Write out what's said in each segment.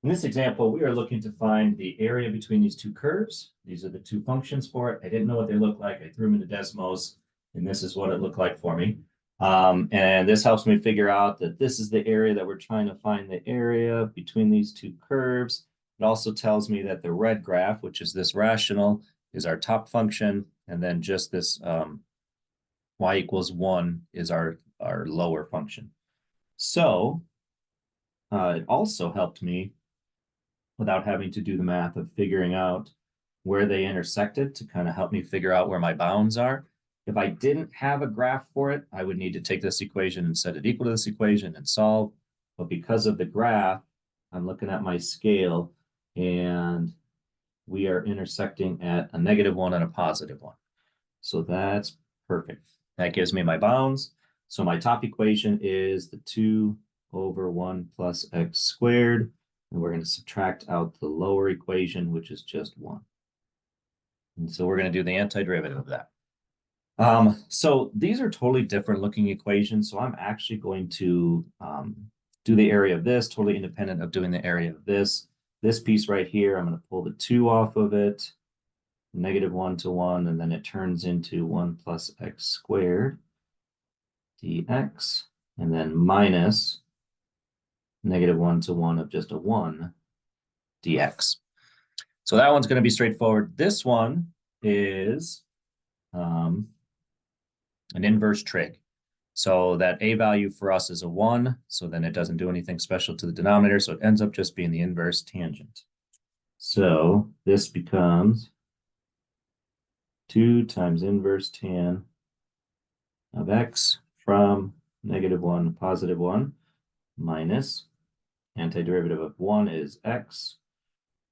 In this example, we are looking to find the area between these two curves. These are the two functions for it. I didn't know what they looked like. I threw them into Desmos, and this is what it looked like for me. And this helps me figure out that this is the area that we're trying to find the area between these two curves. It also tells me that the red graph, which is this rational, is our top function, and then just this y equals 1 is our lower function. So it also helped me without having to do the math of figuring out where they intersected to kind of help me figure out where my bounds are. If I didn't have a graph for it, I would need to take this equation and set it equal to this equation and solve. But because of the graph, I'm looking at my scale and we are intersecting at a -1 and a +1. So that's perfect. That gives me my bounds. So my top equation is the 2 over 1 plus x squared. And we're going to subtract out the lower equation, which is just 1. And so we're going to do the antiderivative of that. So these are totally different looking equations. So I'm actually going to do the area of this, totally independent of doing the area of this. This piece right here, I'm going to pull the 2 off of it, -1 to 1, and then it turns into 1 plus x squared dx, and then minus -1 to 1 of just a 1 dx. So that one's going to be straightforward. This one is an inverse trig. So that a value for us is a 1, so then it doesn't do anything special to the denominator, so it ends up just being the inverse tangent. So this becomes 2 times inverse tan of x from -1 to +1 minus antiderivative of 1 is x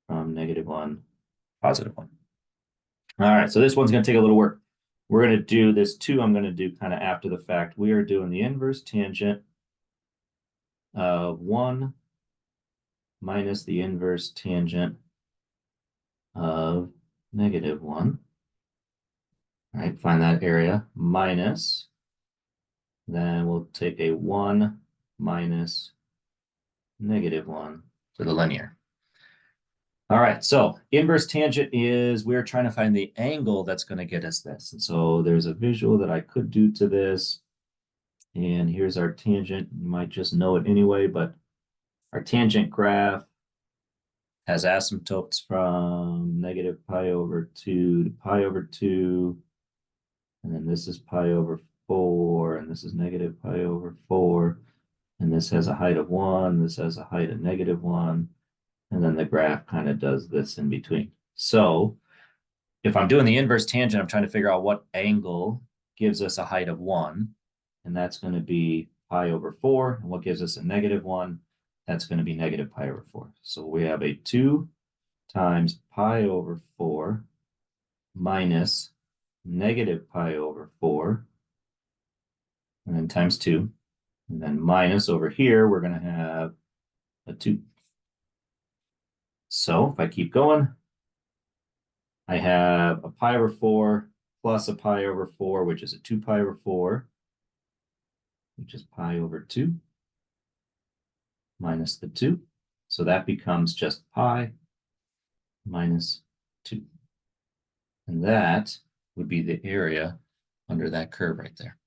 from -1, +1. All right, so this one's going to take a little work. We're going to do this 2, I'm going to do kind of after the fact. We are doing the inverse tangent of 1 minus the inverse tangent of -1. All right, find that area, minus, then we'll take a 1 minus -1 for the linear. All right, so inverse tangent is we're trying to find the angle that's going to get us this. And so there's a visual that I could do to this. And here's our tangent. You might just know it anyway, but our tangent graph has asymptotes from -π/2 to π/2. And then this is π/4, and this is -π/4. And this has a height of 1, this has a height of -1. And then the graph kind of does this in between. So if I'm doing the inverse tangent, I'm trying to figure out what angle gives us a height of 1. And that's going to be π/4. And what gives us a -1? That's going to be -π/4. So we have a 2 times π/4 minus -π/4. And then times 2. And then minus over here, we're going to have a 2. So if I keep going, I have a π/4 plus a π/4, which is a 2π/4, which is π/2 minus the 2. So that becomes just pi minus 2. And that would be the area under that curve right there.